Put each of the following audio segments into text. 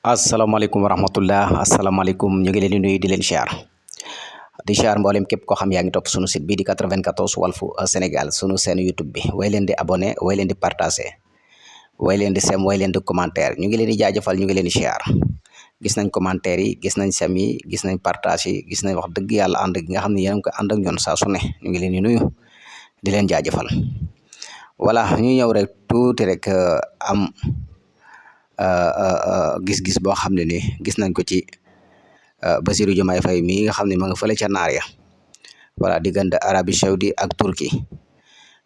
asalaamaaleykum wa rahmatullah asalaamaaleykum ñu ngi leen di nuyu di leen siyaar mboolem képp koo xam yaa ngi topp sunu site bii di 94 Walfu Sénégal sunu seen YouTube bi way leen di abonné way leen di partagé way leen di sem way leen di commentaire ñu ngi leen di jaajëfal ñu ngi leen di siyaar gis nañ commentaire yi gis nañ sem yi gis nañ partage yi gis nañ wax dëgg yàlla ànd gi nga xam ne yéen a ngi ko ànd ak ñoon saa su ne ñu ngi leen di nuyu di leen jaajëfal voilà ñu ñëw rek tuuti rek am gis-gis boo xam ne ni gis nañ ko ci Bassirou Diomaye Faye mii nga xam ne ma nga fële ca naar ya voilà diggante Arabie Saoudi ak Turquie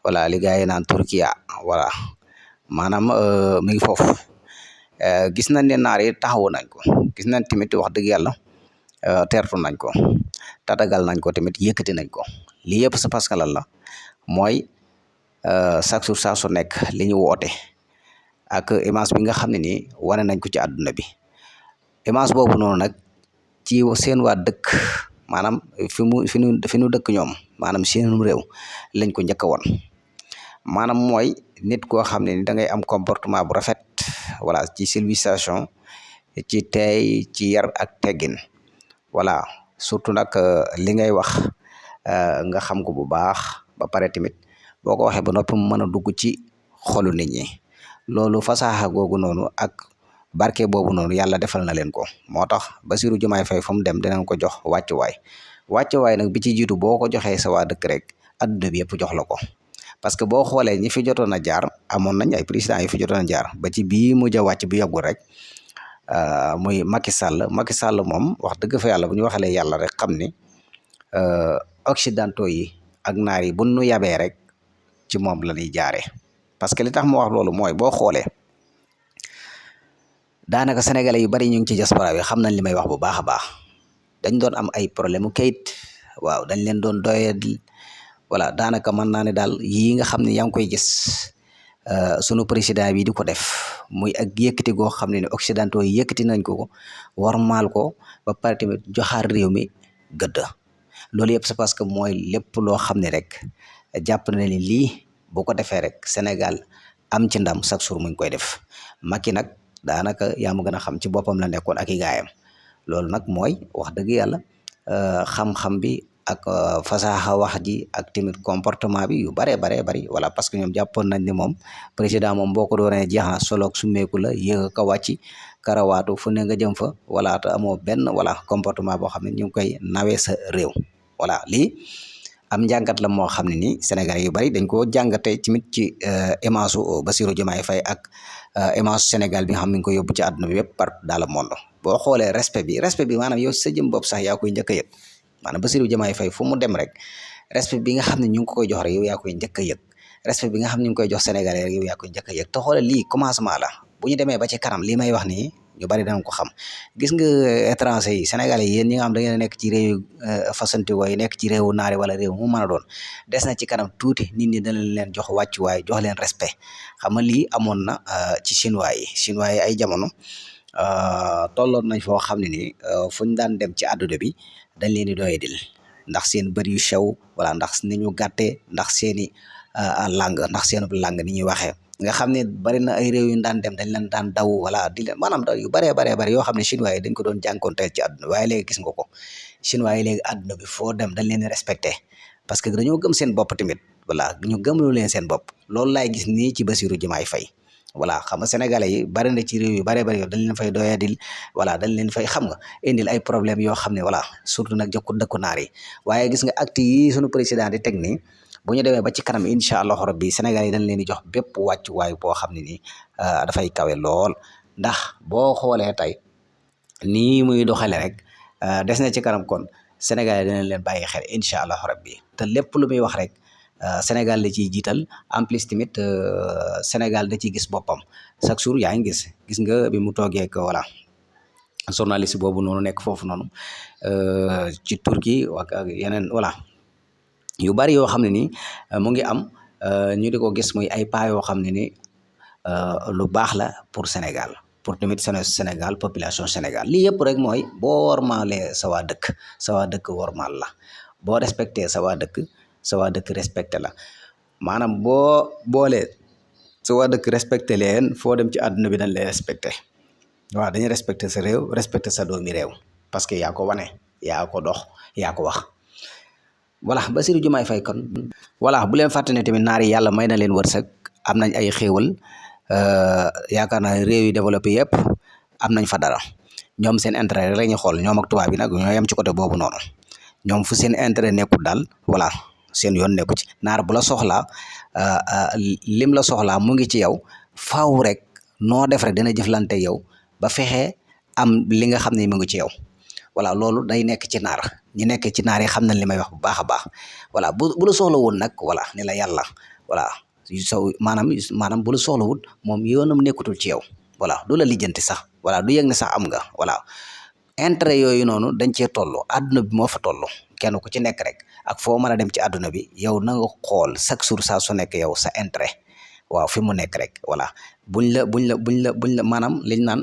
voilà li gars yi naan Turquia voilà maanaam mi ngi foofu gis nañ ne naar yi taxawu nañ ko gis nañ tamit wax dëgg yàlla teertu nañ ko tatagal nañ ko tamit yëkkati nañ ko lii yëpp c'est parce que lan la mooy chaque jour saa su nekk li ñu woote ak image bi nga xam ne nii wane nañ ko ci àdduna bi image boobu noonu nag ci seen waa dëkk maanaam fi nu dëkk ñoom maanaam seen réew lañ ko njëkk a woon maanaam mooy nit koo xam ne ni da ngay am comportement bu rafet voilà ci civilisation ci teey ci yar ak teggin voilà surtout nag li ngay wax nga xam ko bu baax ba pare tamit boo ko waxee ba noppi mu mën a dugg ci xolu nit ñi loolu fasaaxa googu noonu ak barke boobu noonu yàlla defal na leen ko moo tax Bassirou Diomaye Faye fu mu dem dinañ ko jox wàccuwaay nag bi ci jiitu boo ko joxee sa waa dëkk rek adduna bi yëpp jox la ko parce que boo xoolee ñi fi jotoon a jaar amoon nañ ay président yi fi jotoon a jaar ba ci bii mujj a wàcc bi yàggul rek muy Macky Sall moom wax dëgg fa yàlla bu ñu waxalee yàlla rek xam ni occidentaux yi ak naar yi bu nu yabee rek ci moom la ñuy jaaree parce que li tax mu wax loolu mooy boo xoolee daanaka sénégalais yu bari ñu ngi ci diaspora bi xam nañ li may wax bu baax a baax dañ doon am ay problème mu kayit waaw dañ leen doon doyadi voilà daanaka mën naa ne daal yii nga xam ne yaa ngi koy gis sunu président bi di ko def muy ak yëkkati goo xam ne occidentaux yi yëkkati nañ ko warmaal ko ba pare tamit joxaar réew mi gëdd loolu yëpp c'est parce que mooy lépp loo xam ne rek jàpp na ne lii boo ko defee rek Sénégal am ci ndam chaque jour mu ngi koy def Macky nag daanaka yaa ma gën a xam ci boppam la nekkoon ak i gaayam loolu nag mooy wax dëgg yàlla xam-xam bi ak fasaaxa wax ji ak tamit comportement bi yu baree bari voilà parce que ñoom jàppoon nañ ni moom président moom boo ko doonee jeex na soloog sumeeku la yéeg ka wàcc karawaatu fu ne nga jëm fa voilà te amoo benn voilà comportement boo xam ne ñu ngi koy nawee sa réew voilà lii am njàngat la moo xam ne ni Sénégalais yu bari dañ ko jàngatee tamit ci image u Bassirou Diomaye Faye ak image Sénégal bi nga xam ne ngi ko yóbbu ci àdduna bi yëpp partout dans le monde boo xoolee respect bi maanaam yow sa jëm bopp sax yaa koy njëkk a yëg maanaam Bassirou Diomaye Faye fu mu dem rek respect bi nga xam ne ñu ngi ko koy jox rek yow yaa koy njëkk a yëg respect bi nga xam ne ñu ngi koy jox Sénégalais rek yow yaa koy njëkk a yëg te xoolee lii commencement la bu ñu demee ba ci kanam lii may wax nii ñu bari danañ ko xam gis nga étranger yi Sénégalais yi yéen ñi nga xam da ngeen nekk ci réew fasantikoo yi nekk ci réewu naari wala réew mu mën a doon des na ci kanam tuuti nit ñi danañ leen jox wàccuwaay jox leen respect xam nga lii amoon na ci chinois yi ay jamono tolloon nañ foo xam ne ni fu ñu daan dem ci àdduna bi dañ leen di doyadil ndax seen bët yu sew wala ndax ni ñu gàttee ndax seeni ndax seen langue ni ñuy waxee nga xam ne bari na ay réew yu daan dem dañ leen daan daw wala di leen maanaam daw yu baree yoo xam ne chinois yi dañ ko doon jànkoonteel ci àdduna waaye léegi gis nga ko chinois yi léegi àdduna bi foo dem dañ leen di respecté parce que dañoo gëm seen bopp tamit voilà ñu gëmloo leen seen bopp loolu laay gis nii ci Bassirou Diomaye Faye voilà xam nga sénégalais yi bari na ci réew yu baree bari yow dañ leen fay doyadil voilà dañ leen fay xam nga indil ay problème yoo xam ne voilà surtout nag jokku dëkku naar yi waaye gis nga acte yi sunu président di teg nii bu ñu demee ba ci kanam incha allahu rabbi Sénégal yi dañ leen di jox bépp wàccuwaay boo xam ne nii dafay kawe lool ndax boo xoolee tey nii muy doxale rek des na ci kanam kon Sénégal yi danañ leen bàyyi xel incha allahu rabbi te lépp lu muy wax rek Sénégal la ciy jiital en plus tamit Sénégal da ciy gis boppam chaque jour yaa ngi gis nga bi mu toogee ko voilà journaliste boobu noonu nekk foofu noonu ci Turquie ak yeneen voilà yu bari yoo xam ne ni mu ngi am ñu di ko gis muy ay pas yoo xam ne ni lu baax la pour Sénégal pour tamit Sénégal population Sénégal lii yëpp rek mooy boo wormaalee sa waa dëkk wormaal la boo respecté sa waa dëkk respecté la maanaam boo boolee sa waa dëkk respecté leen foo dem ci àdduna bi dañ lay respecté waaw dañuy respecté sa réew respecté sa doomi réew parce que yaa ko wane yaa ko dox yaa ko wax voilà Bassirou Diomaye Faye kon voilà bu leen fàtte ne tamit naar yi yàlla may na leen wërsëg am nañ ay xéewal yaakaar naa réew yi développé yëpp am nañ fa dara ñoom seen intérêt rek la ñuy xool ñoom ak tubaab bi nag ñoo yem ci côté boobu noonu ñoom fu seen intérêt nekkul daal voilà seen yoon nekku ci naar bu la soxlaa lim la soxlaa mu ngi ci yow faaw rek noo def rek dina jëflante yow ba fexe am li nga xam ne mu ngi ci yow voilà loolu day nekk ci naar ñi nekk ci naar yi xam nañ li may wax bu baax a baax voilà bu la soxla woon nag voilà ni la yàlla voilà maanaam bu la soxla wut moom yoonam nekkutul ci yow voilà du la lijjanti sax voilà du yëg ne sax am nga voilà intérêt yooyu noonu dañ cee toll àdduna bi moo fa toll kenn ku ci nekk rek ak foo mën a dem ci àdduna bi yow na nga xool chaque jour saa su nekk yow sa intérêt waaw fi mu nekk rek voilà buñ la maanaam liñ naan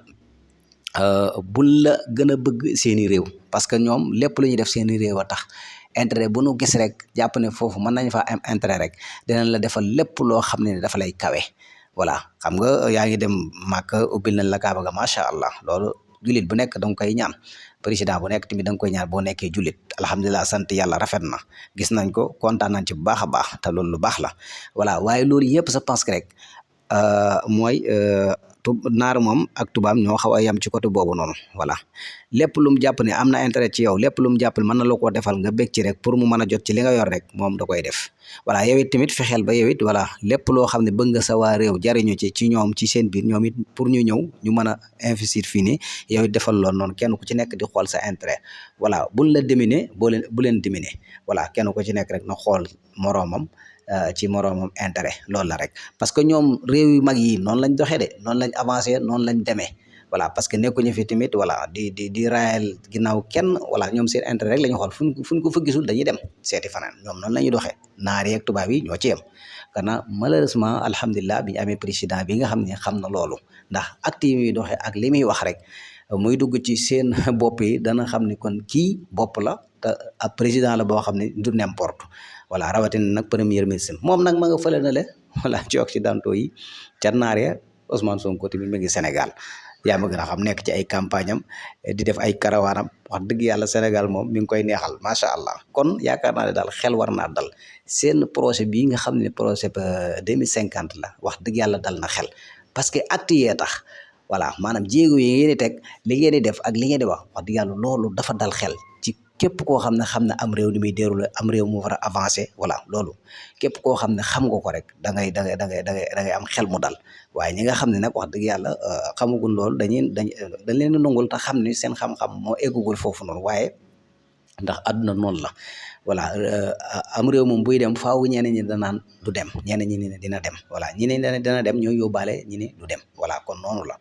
buñ la gën a bëgg seeni réew parce que ñoom lépp lu ñuy def seeni réew a tax intérêt bu nu gis rek jàpp ne foofu mën nañ fa am intérêt rek dinañ la defal lépp loo xam ne dafa lay kawe voilà xam nga yaa ngi dem màkk ubbil nañ la kaaba ga macha allah loolu jullit bu nekk danga koy ñaan président bu nekk tamit da nga koy ñaan boo nekkee jullit alhamdulilah sant yàlla rafet na gis nañ ko kontaan nañ ci bu baax a baax te loolu lu baax la voilà waaye loolu yëpp je pense que rek mooy naar moom ak tubaab ñoo xaw a yem ci côté boobu noonu voilà lépp lu mu jàpp ne am na intérêt ci yow lépp lu mu jàpp ne mën na la koo defal nga bég ci rek pour mu mën a jot ci li nga yor rek moom da koy def voilà yow it tamit fexeel ba yow it voilà lépp loo xam ne bëgg nga sa waa réew jariñu ci ñoom ci seen biir ñoom it pour ñu ñëw ñu mën a investir fii nii yow it defal loolu noonu kenn ku ci nekk di xool sa intérêt voilà buñ la déminer bu leen déminer voilà kenn ku ci nekk rek na xool moroomam ci moroomam intérêt loolu la rek parce que ñoom réew yu mag yi noonu lañ doxee de noonu lañ avancé noonu lañ demee voilà parce que nekkuñu fi tamit voilà di raayal ginnaaw kenn voilà ñoom seen intérêt rek la ñu xool fuñ ko fa gisul dañuy dem seeti fanaan ñoom noonu la ñuy doxee naar yi ak tubaab yi ñoo ci yem kana malheureusement alhamdulilah bi ñu amee président bi nga xam ne xam na loolu ndax acte yi muy doxee ak li muy wax rek muy dugg ci seen bopp yi dana xam ne kon kii bopp la te ab président la boo xam ne du n'importe voilà rawatina nag premier ministre moom nag ma nga fële na le voilà ci occidentaux yi ca naar ya Ousmane Sonko tamit mi ngi Sénégal yaa ma gën a xam nekk ci ay campagne am di def ay karawaanam wax dëgg yàlla Sénégal moom mi ngi koy neexal macha allah kon yaakaar naa ne daal xel war naa dal seen projet bii nga xam ne projet ba 2050 la wax dëgg yàlla dal na xel parce que acte yee tax voilà maanaam jéego yi ngeen di teg li ngeen di def ak li ngeen di wax dëgg yàlla loolu dafa dal xel ci képp koo xam ne am réew ni muy déroulé am réew mu war a avancé voilà loolu képp koo xam ne xam nga ko rek da ngay am xel mu dal waaye ñi nga xam ne nag wax dëgg yàlla xamagul loolu dañ leen di nangul te xam ne seen xam-xam moo eggugul foofu noonu waaye ndax àdduna noonu la voilà am réew moom buy dem faaw ñeneen ñi danaan du dem ñeneen ñi ne dina dem voilà ñi ne dina dem ñoo yóbbaale ñi ne du dem voilà kon noonu la